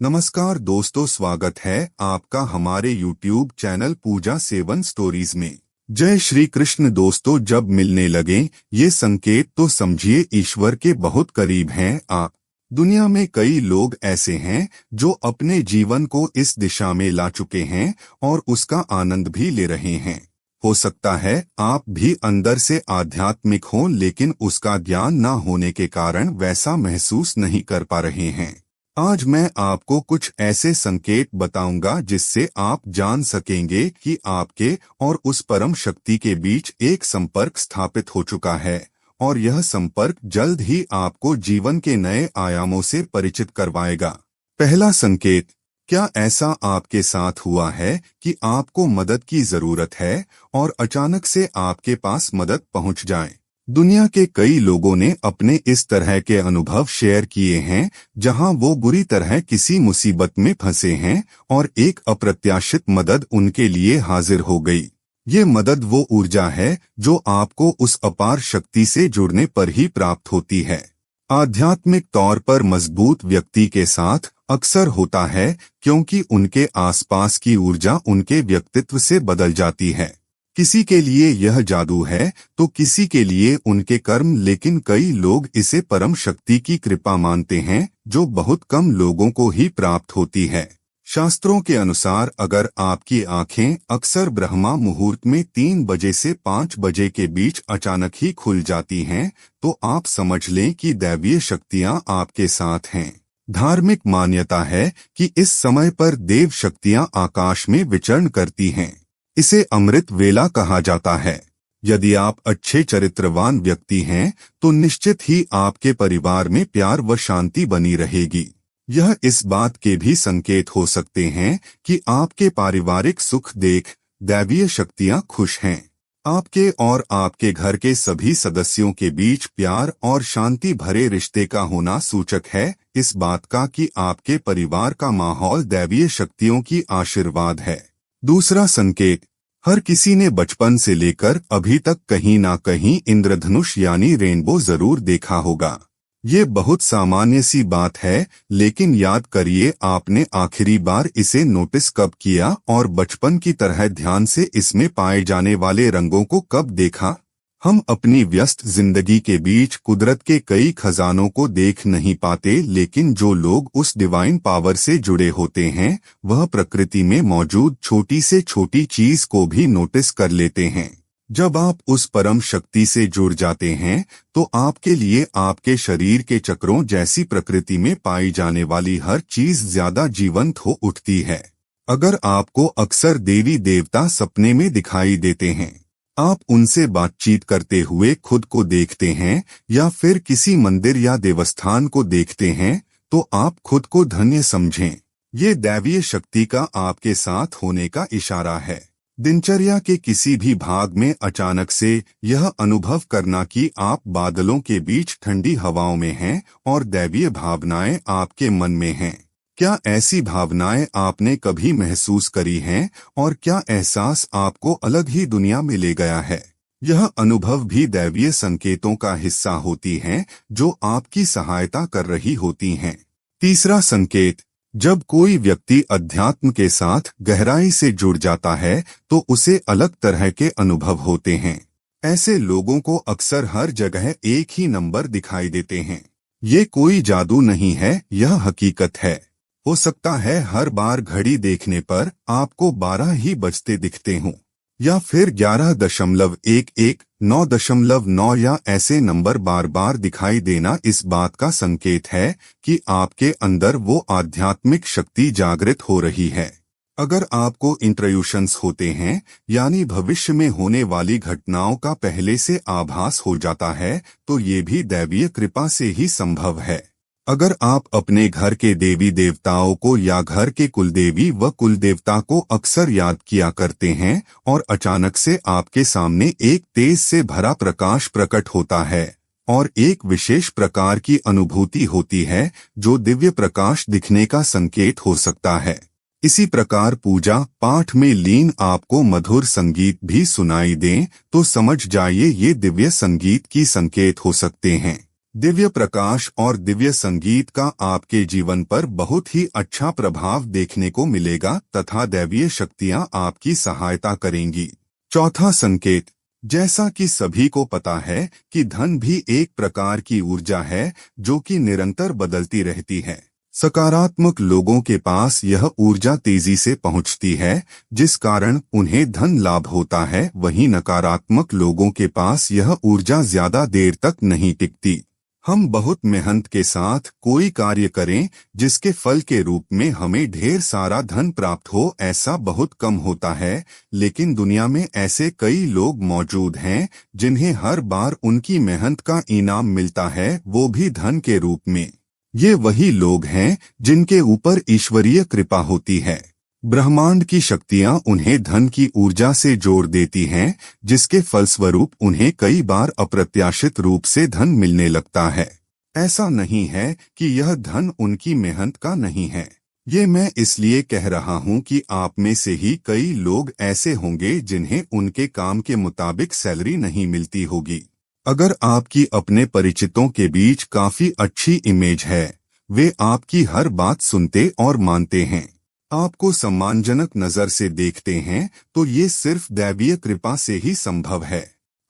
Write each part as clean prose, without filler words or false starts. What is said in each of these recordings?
नमस्कार दोस्तों, स्वागत है आपका हमारे YouTube चैनल पूजा 7 स्टोरीज में। जय श्री कृष्ण दोस्तों, जब मिलने लगे ये संकेत तो समझिए ईश्वर के बहुत करीब हैं आप। दुनिया में कई लोग ऐसे हैं जो अपने जीवन को इस दिशा में ला चुके हैं और उसका आनंद भी ले रहे हैं। हो सकता है आप भी अंदर से आध्यात्मिक हों, लेकिन उसका ज्ञान न होने के कारण वैसा महसूस नहीं कर पा रहे हैं। आज मैं आपको कुछ ऐसे संकेत बताऊंगा जिससे आप जान सकेंगे कि आपके और उस परम शक्ति के बीच एक संपर्क स्थापित हो चुका है और यह संपर्क जल्द ही आपको जीवन के नए आयामों से परिचित करवाएगा। पहला संकेत, क्या ऐसा आपके साथ हुआ है कि आपको मदद की जरूरत है और अचानक से आपके पास मदद पहुंच जाए? दुनिया के कई लोगों ने अपने इस तरह के अनुभव शेयर किए हैं जहां वो बुरी तरह किसी मुसीबत में फंसे हैं और एक अप्रत्याशित मदद उनके लिए हाजिर हो गई। ये मदद वो ऊर्जा है जो आपको उस अपार शक्ति से जुड़ने पर ही प्राप्त होती है। आध्यात्मिक तौर पर मजबूत व्यक्ति के साथ अक्सर होता है क्योंकि उनके आसपास की ऊर्जा उनके व्यक्तित्व से बदल जाती है। किसी के लिए यह जादू है तो किसी के लिए उनके कर्म, लेकिन कई लोग इसे परम शक्ति की कृपा मानते हैं जो बहुत कम लोगों को ही प्राप्त होती है। शास्त्रों के अनुसार अगर आपकी आंखें अक्सर ब्रह्मा मुहूर्त में 3 बजे से 5 बजे के बीच अचानक ही खुल जाती हैं, तो आप समझ लें कि दैवीय शक्तियां आपके साथ हैं। धार्मिक मान्यता है कि इस समय पर देव शक्तियां आकाश में विचरण करती हैं। इसे अमृत वेला कहा जाता है। यदि आप अच्छे चरित्रवान व्यक्ति हैं तो निश्चित ही आपके परिवार में प्यार व शांति बनी रहेगी। यह इस बात के भी संकेत हो सकते हैं कि आपके पारिवारिक सुख देख दैवीय शक्तियां खुश हैं। आपके और आपके घर के सभी सदस्यों के बीच प्यार और शांति भरे रिश्ते का होना सूचक है इस बात का कि आपके परिवार का माहौल दैवीय शक्तियों की आशीर्वाद है। दूसरा संकेत, हर किसी ने बचपन से लेकर अभी तक कहीं ना कहीं इंद्रधनुष यानी रेनबो जरूर देखा होगा। ये बहुत सामान्य सी बात है, लेकिन याद करिए आपने आखिरी बार इसे नोटिस कब किया और बचपन की तरह ध्यान से इसमें पाए जाने वाले रंगों को कब देखा। हम अपनी व्यस्त जिंदगी के बीच कुदरत के कई खजानों को देख नहीं पाते, लेकिन जो लोग उस डिवाइन पावर से जुड़े होते हैं वह प्रकृति में मौजूद छोटी से छोटी चीज को भी नोटिस कर लेते हैं। जब आप उस परम शक्ति से जुड़ जाते हैं तो आपके लिए आपके शरीर के चक्रों जैसी प्रकृति में पाई जाने वाली हर चीज ज्यादा जीवंत हो उठती है। अगर आपको अक्सर देवी देवता सपने में दिखाई देते हैं, आप उनसे बातचीत करते हुए खुद को देखते हैं या फिर किसी मंदिर या देवस्थान को देखते हैं, तो आप खुद को धन्य समझें। ये दैवीय शक्ति का आपके साथ होने का इशारा है। दिनचर्या के किसी भी भाग में अचानक से यह अनुभव करना कि आप बादलों के बीच ठंडी हवाओं में हैं और दैवीय भावनाएं आपके मन में हैं। क्या ऐसी भावनाएं आपने कभी महसूस करी हैं और क्या एहसास आपको अलग ही दुनिया में ले गया है? यह अनुभव भी दैवीय संकेतों का हिस्सा होती हैं जो आपकी सहायता कर रही होती हैं। तीसरा संकेत, जब कोई व्यक्ति अध्यात्म के साथ गहराई से जुड़ जाता है तो उसे अलग तरह के अनुभव होते हैं। ऐसे लोगों को अक्सर हर जगह एक ही नंबर दिखाई देते हैं। ये कोई जादू नहीं है, यह हकीकत है। हो सकता है हर बार घड़ी देखने पर आपको 12 ही बजते दिखते हों या फिर 11.11, 9.9 या ऐसे नंबर बार बार दिखाई देना इस बात का संकेत है कि आपके अंदर वो आध्यात्मिक शक्ति जागृत हो रही है। अगर आपको इंट्यूशंस होते हैं यानी भविष्य में होने वाली घटनाओं का पहले से आभास हो जाता है, तो ये भी दैवीय कृपा से ही संभव है। अगर आप अपने घर के देवी देवताओं को या घर के कुलदेवी व कुलदेवता को अक्सर याद किया करते हैं और अचानक से आपके सामने एक तेज से भरा प्रकाश प्रकट होता है और एक विशेष प्रकार की अनुभूति होती है जो दिव्य प्रकाश दिखने का संकेत हो सकता है। इसी प्रकार पूजा पाठ में लीन आपको मधुर संगीत भी सुनाई दें तो समझ जाइए ये दिव्य संगीत की संकेत हो सकते हैं। दिव्य प्रकाश और दिव्य संगीत का आपके जीवन पर बहुत ही अच्छा प्रभाव देखने को मिलेगा तथा दैवीय शक्तियां आपकी सहायता करेंगी। चौथा संकेत, जैसा कि सभी को पता है कि धन भी एक प्रकार की ऊर्जा है जो कि निरंतर बदलती रहती है। सकारात्मक लोगों के पास यह ऊर्जा तेजी से पहुंचती है जिस कारण उन्हें धन लाभ होता है, वहीं नकारात्मक लोगों के पास यह ऊर्जा ज्यादा देर तक नहीं टिकती। हम बहुत मेहनत के साथ कोई कार्य करें जिसके फल के रूप में हमें ढेर सारा धन प्राप्त हो, ऐसा बहुत कम होता है, लेकिन दुनिया में ऐसे कई लोग मौजूद हैं जिन्हें हर बार उनकी मेहनत का इनाम मिलता है, वो भी धन के रूप में। ये वही लोग हैं जिनके ऊपर ईश्वरीय कृपा होती है। ब्रह्मांड की शक्तियां उन्हें धन की ऊर्जा से जोड़ देती हैं, जिसके फलस्वरूप उन्हें कई बार अप्रत्याशित रूप से धन मिलने लगता है। ऐसा नहीं है कि यह धन उनकी मेहनत का नहीं है। ये मैं इसलिए कह रहा हूँ कि आप में से ही कई लोग ऐसे होंगे जिन्हें उनके काम के मुताबिक सैलरी नहीं मिलती होगी। अगर आपकी अपने परिचितों के बीच काफी अच्छी इमेज है, वे आपकी हर बात सुनते और मानते हैं, आपको सम्मानजनक नजर से देखते हैं, तो ये सिर्फ दैवीय कृपा से ही संभव है।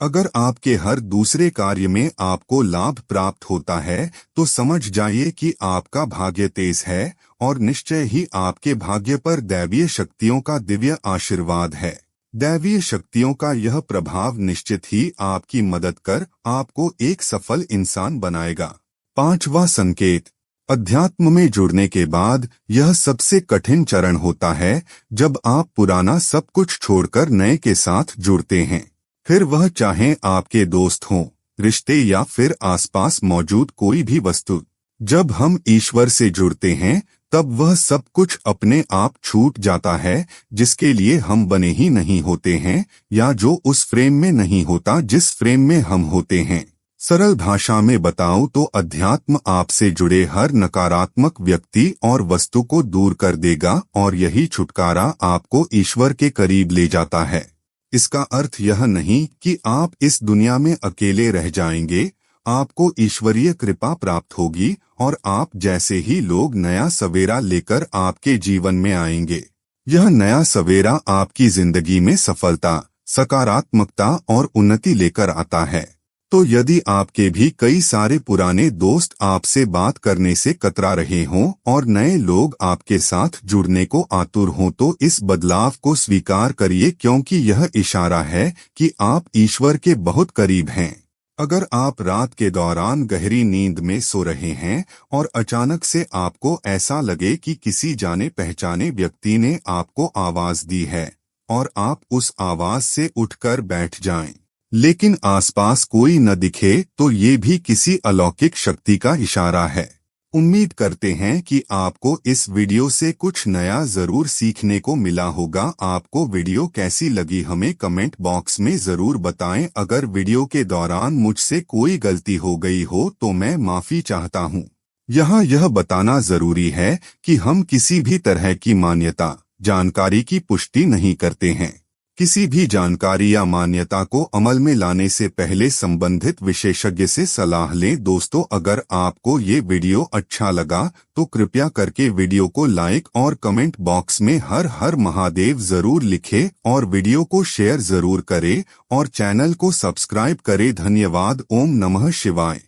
अगर आपके हर दूसरे कार्य में आपको लाभ प्राप्त होता है तो समझ जाइए कि आपका भाग्य तेज है और निश्चय ही आपके भाग्य पर दैवीय शक्तियों का दिव्य आशीर्वाद है। दैवीय शक्तियों का यह प्रभाव निश्चित ही आपकी मदद कर आपको एक सफल इंसान बनाएगा। पांचवा संकेत, अध्यात्म में जुड़ने के बाद यह सबसे कठिन चरण होता है जब आप पुराना सब कुछ छोड़कर नए के साथ जुड़ते हैं। फिर वह चाहे आपके दोस्त हों, रिश्ते या फिर आसपास मौजूद कोई भी वस्तु। जब हम ईश्वर से जुड़ते हैं तब वह सब कुछ अपने आप छूट जाता है जिसके लिए हम बने ही नहीं होते हैं, या जो उस फ्रेम में नहीं होता जिस फ्रेम में हम होते हैं। सरल भाषा में बताऊं तो अध्यात्म आपसे जुड़े हर नकारात्मक व्यक्ति और वस्तु को दूर कर देगा और यही छुटकारा आपको ईश्वर के करीब ले जाता है। इसका अर्थ यह नहीं कि आप इस दुनिया में अकेले रह जाएंगे, आपको ईश्वरीय कृपा प्राप्त होगी और आप जैसे ही लोग नया सवेरा लेकर आपके जीवन में आएंगे। यह नया सवेरा आपकी जिंदगी में सफलता, सकारात्मकता और उन्नति लेकर आता है। तो यदि आपके भी कई सारे पुराने दोस्त आपसे बात करने से कतरा रहे हों और नए लोग आपके साथ जुड़ने को आतुर हों, तो इस बदलाव को स्वीकार करिए, क्योंकि यह इशारा है कि आप ईश्वर के बहुत करीब हैं। अगर आप रात के दौरान गहरी नींद में सो रहे हैं और अचानक से आपको ऐसा लगे कि किसी जाने पहचाने व्यक्ति ने आपको आवाज दी है और आप उस आवाज से उठकर बैठ जाएं, लेकिन आसपास कोई न दिखे, तो ये भी किसी अलौकिक शक्ति का इशारा है। उम्मीद करते हैं कि आपको इस वीडियो से कुछ नया जरूर सीखने को मिला होगा। आपको वीडियो कैसी लगी हमें कमेंट बॉक्स में जरूर बताएं। अगर वीडियो के दौरान मुझसे कोई गलती हो गई हो तो मैं माफी चाहता हूं। यहाँ यह बताना जरूरी है कि हम किसी भी तरह की मान्यता, जानकारी की पुष्टि नहीं करते हैं। किसी भी जानकारी या मान्यता को अमल में लाने से पहले संबंधित विशेषज्ञ से सलाह लें। दोस्तों, अगर आपको ये वीडियो अच्छा लगा तो कृपया करके वीडियो को लाइक और कमेंट बॉक्स में हर हर महादेव जरूर लिखें और वीडियो को शेयर जरूर करें और चैनल को सब्सक्राइब करें। धन्यवाद। ओम नमः शिवाय।